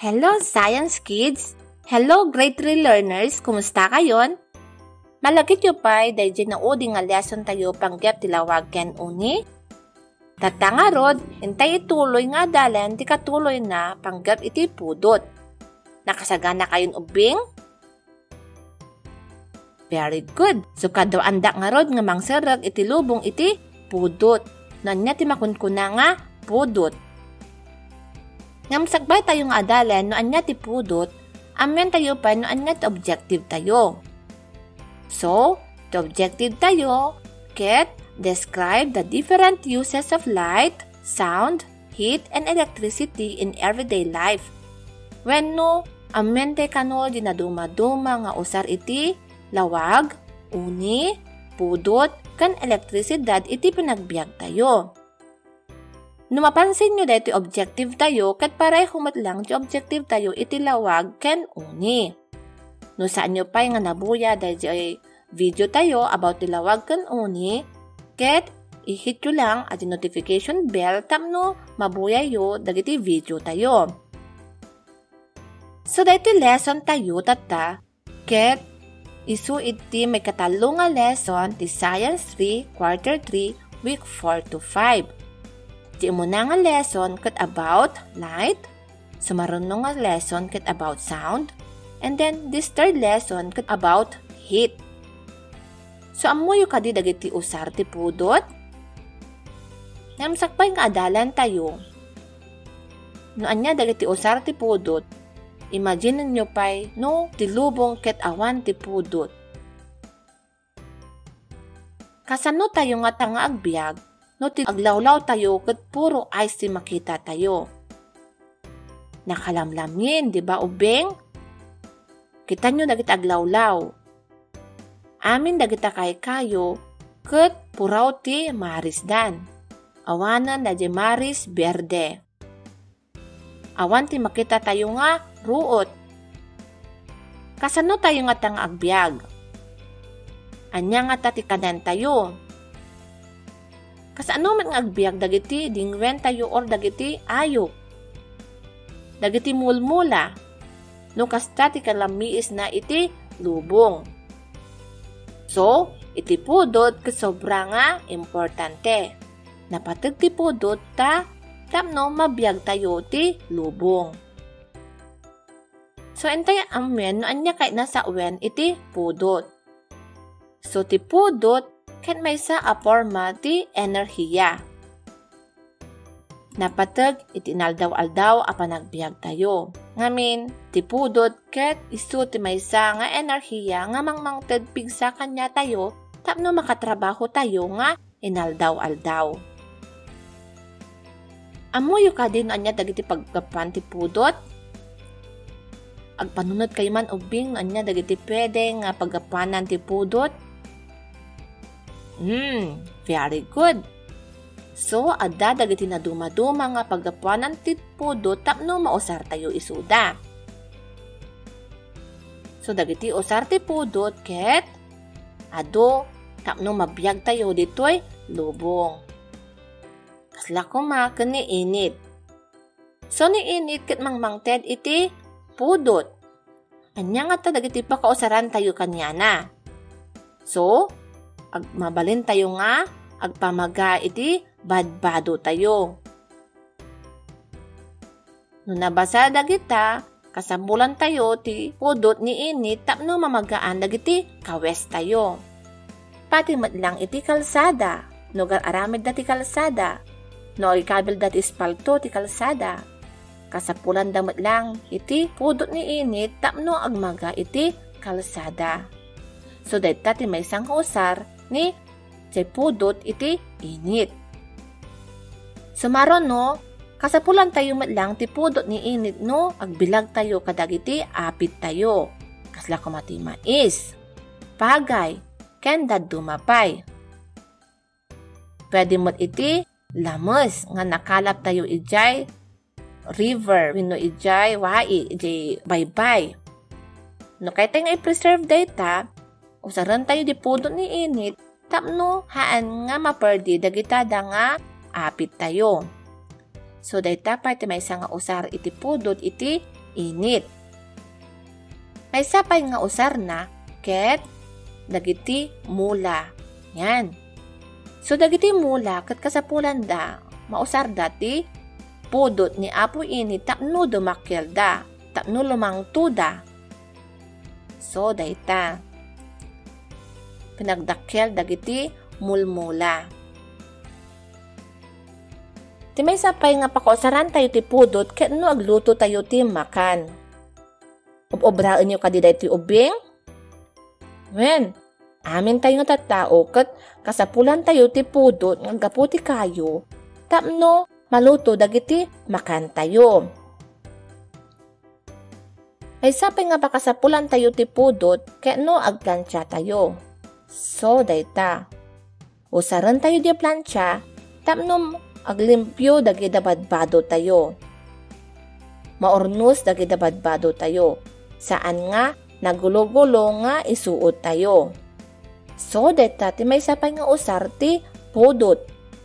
Hello Science Kids! Hello Grade 3 learners! Kumusta kayon? Malagit yu pa'y dahil na udi nga lesson tayo panggap tilawag ken uni? Tata nga rod, intay ituloy nga dalan di katuloy na panggap iti pudot. Nakasagana kayon ubing? Very good! So kadaw andak nga rod nga mangsarag iti lubong iti pudot. Nanya ti makunkuna nga pudot. Ngam sagbay tayo nga adalan no anya ti pudot, amen tayo pa no anya ti objective tayo. So, the objective tayo, ket describe the different uses of light, sound, heat, and electricity in everyday life. When no, amen te kano dinaduma-duma nga usar iti lawag, uni, pudot, kan elektrisidad iti pinagbiag tayo. No mapansin nyo dahito objective tayo, kat paray humatlang ti objective tayo iti lawag ken uni. No saan nyo pa'y nga nabuya dahil video tayo about ti lawag ken uni, ket i-hit nyo lang at notification bell tapno mabuya yo dagiti video tayo. So dahito lesson tayo tata, ket isu iti may katalo nga lesson ti Science 3, Quarter 3, Week 4 to 5. Di mo na nga lesson kat about light, sumarunong nga lesson kat about sound, and then this third lesson kat about heat. So amoy kadi dagiti usar ti pudot? Namsakpay nga adalan tayo. No anya dagiti usar ti pudot, imagine nyo pa'y no tilubong ket awan ti pudot. Kasano tayo nga tanga agbyag, no aglawlaw tayo ket puro ice ti makita tayo. Nakalamlamin, di ba ubeng? Kita nyo dagiti aglawlaw. Amin dagita kay kayo ket puraw ti marisdan. Awanan da di maris berde. Awan ti makita tayo nga ruot. Kasano tayo nga tang agbyag? Anya nga tati kanan tayo. Kasano man nga agbyag dagiti dingwen tayo or dagiti ayok. Dagiti mulmula. No kasta ti kalamiis na iti lubong. So, iti pudot ket sobra nga importante. Napateg ti pudot tapno mabiyag tayo ti lubong. So, entay amen no anya kay nasa uwen iti pudot. So, ti pudot ket maysa a forma ti enerhiya. Napateg iti inaldaw-aldaw a panagbiag tayo. Ngamin, ti pudot ket isu ti maysa nga enerhiya nga mangmangted pigsa kanya tayo tapno makatrabaho tayo nga inaldaw-aldaw. Amoyo ka din anya dagiti paggapan ti pudot? Agpanunod kayo man ubing anya dagiti pwede nga paggapanan ti pudot? Very good. So, adda dagiti na dumaduma nga paggapuanan ti pudot tapno mausar tayo isuda. So, dagiti usar ti pudot ket ado tapno mabiyag tayo ditoy lubong. Kasla kuma ken ni init. So, ni init ket mangmangted iti pudot. Anya nga ta dagiti pakausaran tayo kanyana. So, mabalin tayo nga, agpamaga iti badbado tayo. No nabasa dagita, kasambulan tayo ti pudot ni init tapno mamagaan dagiti kawes tayo. Pati matlang iti kalsada, no aramid da ti kalsada, no ikabil da ti espalto ti kalsada. Kasapulan damat lang iti pudot ni init tapno agmaga iti kalsada. So dahita ti may isang usar ni say pudot iti init. Sumaron no, kasapulan tayo matlang ti pudot ni init no, agbilag tayo kadagiti apit tayo. Kasla kumati mais, pagay, ken dumapay. Pwede mo't iti lamus nga nakalap tayo ijay river, wino ijay wai, ijay baybay. No kaya tayo nga i-preserve data, usaran tayo di pudot ni init, tapno haan nga maperdi dagitada nga apit tayo. So dayta pa iti maysa nga usar iti pudot iti init. May sapay nga usar na ket dagiti mula. Yan. So dagiti mula ket kasapulan da mausar dati pudot ni apo init tapno dumakkel da, tapno lumangto da. So dayta pinagdakkel dagiti mulmula. Ti may sapay nga pakausaran tayo ti pudot ket no agluto tayo ti makan. Obraan nyo kadiday ti ubing? Wen, amin tayo nga tattao ket kasapulan tayo ti pudot nga gapu ti kayo tapno maluto dagiti makan tayo. Ay sapay nga pakasapulan tayo ti pudot ket no agplansya tayo. So dayta usaran tayo di plansya tapno aglimpyo dagiti badbado tayo. Maurnos dagiti badbado tayo. Saan nga nagulo-gulo nga isuot tayo. So dayta ti may sapay nga usar ti pudot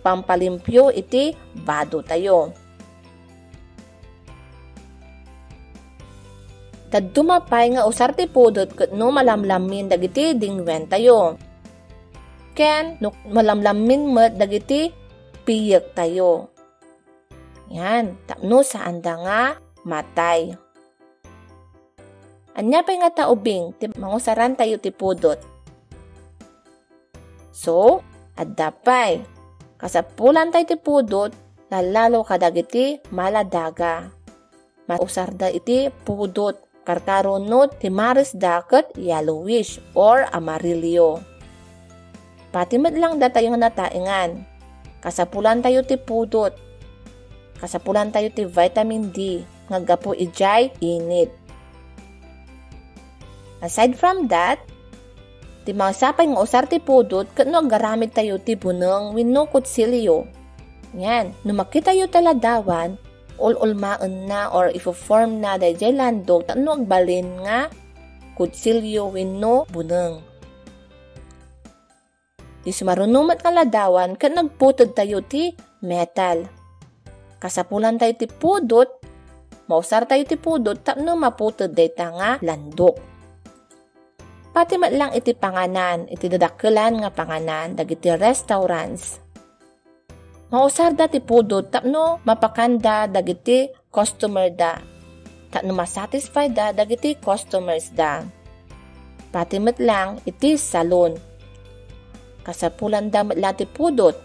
pampalimpyo iti bado tayo. Tad dumapay nga usar ti pudot ket no malamlamin dagiti dingwen tayo. Ken no malamlamin met dagiti piyek tayo. Yan, tapno saan da nga matay. Anya pa nga taubing ti mangusaran tayo ti pudot. So, addapay kasapulan tayo ti pudot lalalo kadagiti maladaga. Mausar da iti pudot karkaronot ti maris daket yellowish or amarillo. Pati lang da tayo nga nataingan. Kasapulan tayo ti pudot. Kasapulan tayo ti vitamin D nga gapu ijay init. Aside from that, ti mausapay nga usar ti pudot ket no agaramid tayo ti buneng wenno kutsilyo. Yan, no makita tayo taladawan ululmaan na or ifo-form na dayjay landog tapno agbalin nga kutsilyo wenno buneng. Di sumarunumat nga ladawan ket nagputod tayo ti metal. Kasapulan tayo ti pudot, mausar tayo ti pudot tapno maputod dayta nga landok. Pati lang iti panganan, iti dadakkelan nga panganan dagiti restaurants. Mausar da ti pudot tapno mapakanda dagiti customer da. Tapno masatisfy da dagiti customers da. Pati lang iti salon. Kasapulan da matla ti pudot.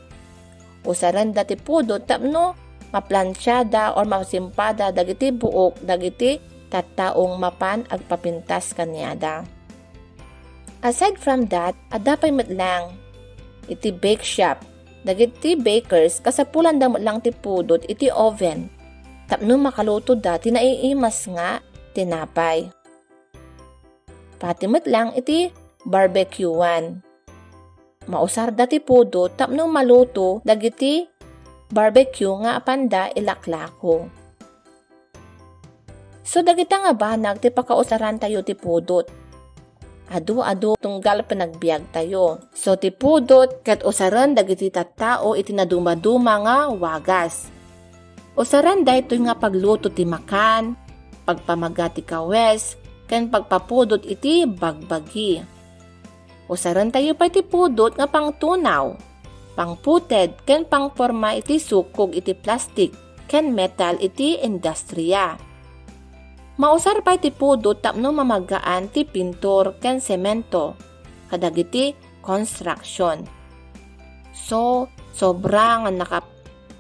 Usaran da ti pudot tapno maplansyada or masimpada dagiti buok dagiti tattaong mapan agpapintas kaniada. Aside from that, adapay matlang iti bake shop. Dagiti bakers kasapulan da matlang ti pudot iti oven. Tapno makaluto da tinaiimas nga tinapay. Pati matlang iti barbecuean. Mausar da ti pudot tapno maluto dagiti barbecue nga apanda ilaklako. So dagita nga banag ti pakausaran tayo ti pudot. Adu-adu tunggal panagbiag tayo. So ti pudot ket usaran dagiti tattao iti naduma-duma nga wagas. Usaran daytoy nga pagluto ti makan, pagpamaga ti kawes, ken pagpapudot iti bagbagi. Usaran tayo pa iti pudot nga pangtunaw, pangputed ken pangporma iti sukog iti plastik ken metal iti industriya. Mausar pa iti pudot tapno mamagaan ti pintur ken semento kadagiti construction. So, sobra nga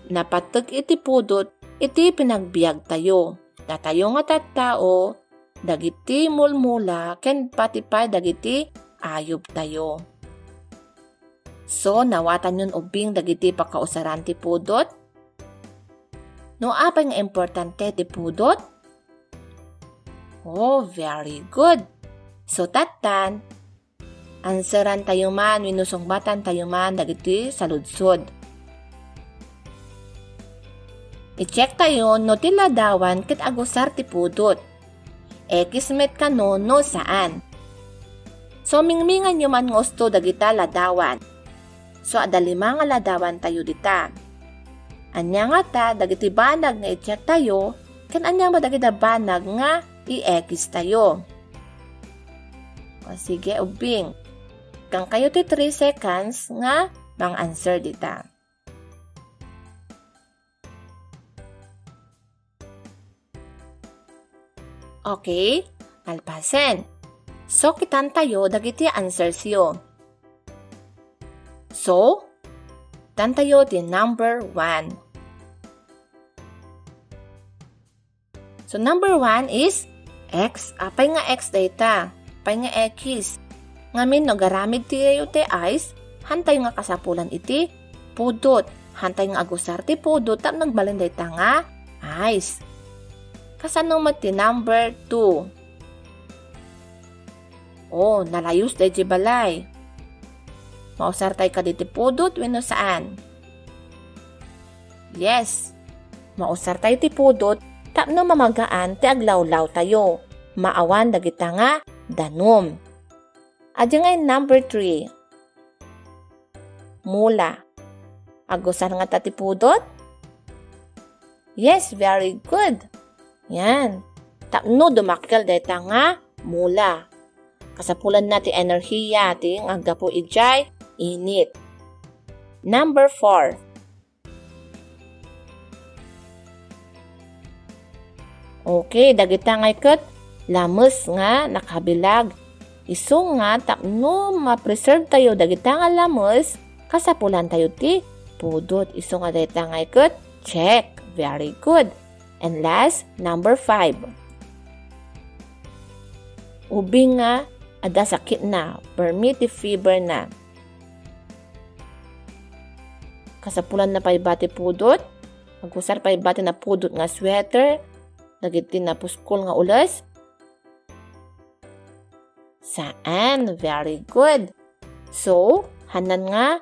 napateg iti pudot iti pinagbiag tayo. Datayo nga tattao dagiti mulmula ken pati pa dagiti ayub tayo. So, nawatan yun ubing dagiti pakausaran ti pudot. No apay nga importante ti pudot? Oh, very good. So, tatan, ansaran tayo man, winusungbatan tayo man, dagiti saludsod. I-check tayo, no tiladawan, kit agusar ti pudot. Kismet ka no saan. So, mingmingan nyo man ngusto dagita ladawan. So, adalima nga ladawan tayo dita. Anya nga ta, dagiti banag nga i-check tayo, Kan anyang ba dagiti banag nga i-X tayo. O sige, ubing. Kang kayo ti 3 seconds nga mang-answer dita. Okay, alpasen. So, kitan tayo dagiti answers yo. So, kitan tayo di number 1. So, number 1 is X. Apay nga X data. Apay nga X. Ngamin no, garamid ti ayo ti ice, hantay nga kasapulan iti pudot. Hantay nga agusar ti pudot, tap nagbalin data nga ice. Kasano mo ti number 2? Oh, nalayos day di balay. Mausar tayo ka diti pudot, wino saan? Yes. Mausar tayo ti pudot, tapno mamagaan ti aglawlaw tayo. Maawan dagita nga danom. Adya nga number 3. Mula. Agusar nga ta ti pudot? Yes, very good. Yan. Tapno dumakkel deta nga mula. Kasapulan na ti enerhiya ti agapo ijay init. Number 4. Okay, dagita nga ikat lamus nga nakabilag. Iso nga tapno ma-preserve tayo dagita nga lamus, kasapulan tayo ti pudot. Iso nga dagita nga ikat check. Very good. And last, number 5. Ubing nga ada sakit na, permittive fever na. Kasapulan na paibati pudot, magusar paibati na pudot nga sweater, dagiti na puskol nga ulas. Saan? Very good. So, hanan nga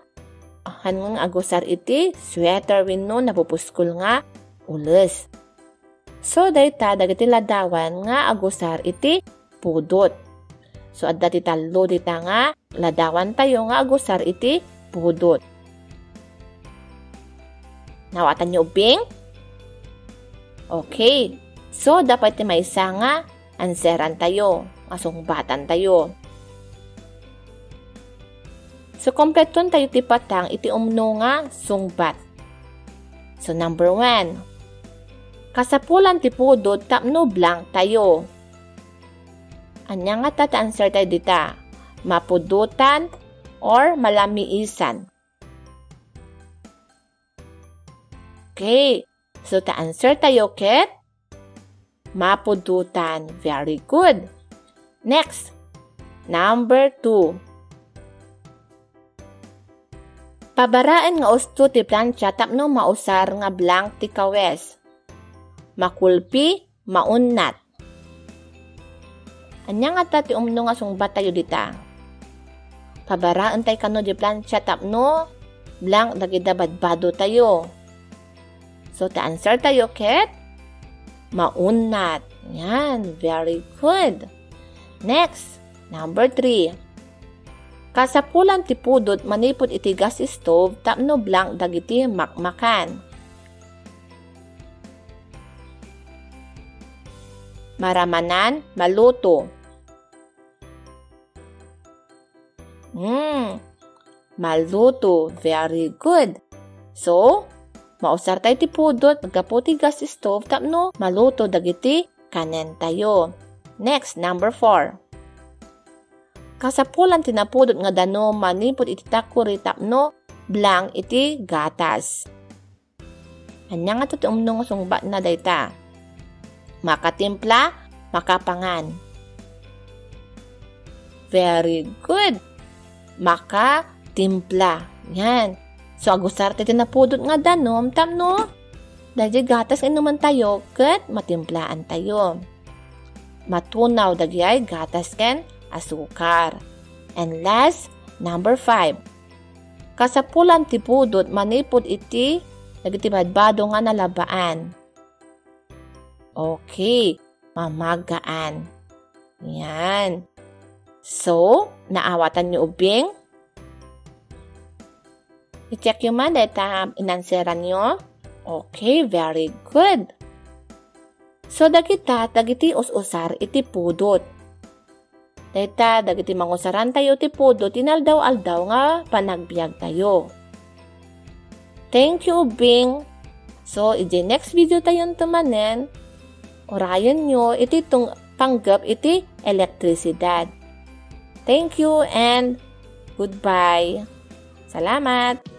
agusar iti sweater winno napupuskol nga ulas. So, dayta dagiti ladawan nga agusar iti pudot. So, adda ti talo dita nga ladawan tayo nga agusar iti pudot. Nawatan niyo ubing? Okay. So, dapat ti maysa nga answeran tayo. Asungbatan tayo. So, kompleton tayo ti patang iti umno nga sungbat. So, number 1. Kasapulan ti pudot tapno blank tayo. Anya nga tata-answer tayo dita? Mapudutan or malamiisan? Okay. So, ta-answer tayo ket? Mapudutan. Very good. Next. Number 2. Pabaraan nga usto ti plancha tapno mausar nga blank ti kawes. Makulpi, maunnat. Anya nga ta ti umno nga sungbat tayo dita. Pabaraan tayo kano di plancha tapno blank dagida badbado tayo. So, ta-answer tayo ket? Maunnat. Yan, very good. Next, number 3. Kasapulan ti pudot manipod iti gas stove tapno blank dagiti makmakan. Maramanan, maluto. Maluto. Very good. So, mausar tayo ti pudot, magapo ti gas stove, tapno maluto dagiti kanen tayo. Next, number 4. Kasapulan tinapudot nga dano manipod iti takuri tapno blank iti gatas. Anya nga to ti umno nga sungbat na dayta. Makatimpla, makapangan. Very good. Makatimpla. Yan. So, agusar tayo tinapudot nga danom, tamno. Dahil gatas inuman tayo, ket matimplaan tayo. Matunaw dagyay gatas ken asukar. And last, number 5. Kasapulan ti pudot manipod iti dagiti badbado nga nalabaan. Okay, mamagaan. Yan. So, naawatan niyo ubing? I-check yung man dahil inanseran nyo. Okay, very good. So dagita dagiti us-usar iti pudot. Dayta dagiti mangusaran tayo iti pudot inaldaw-aldaw nga panagbiag tayo. Thank you, Bing. So iti next video tayon tumanen, orayon nyo iti panggap iti elektrisidad. Thank you and goodbye. Salamat!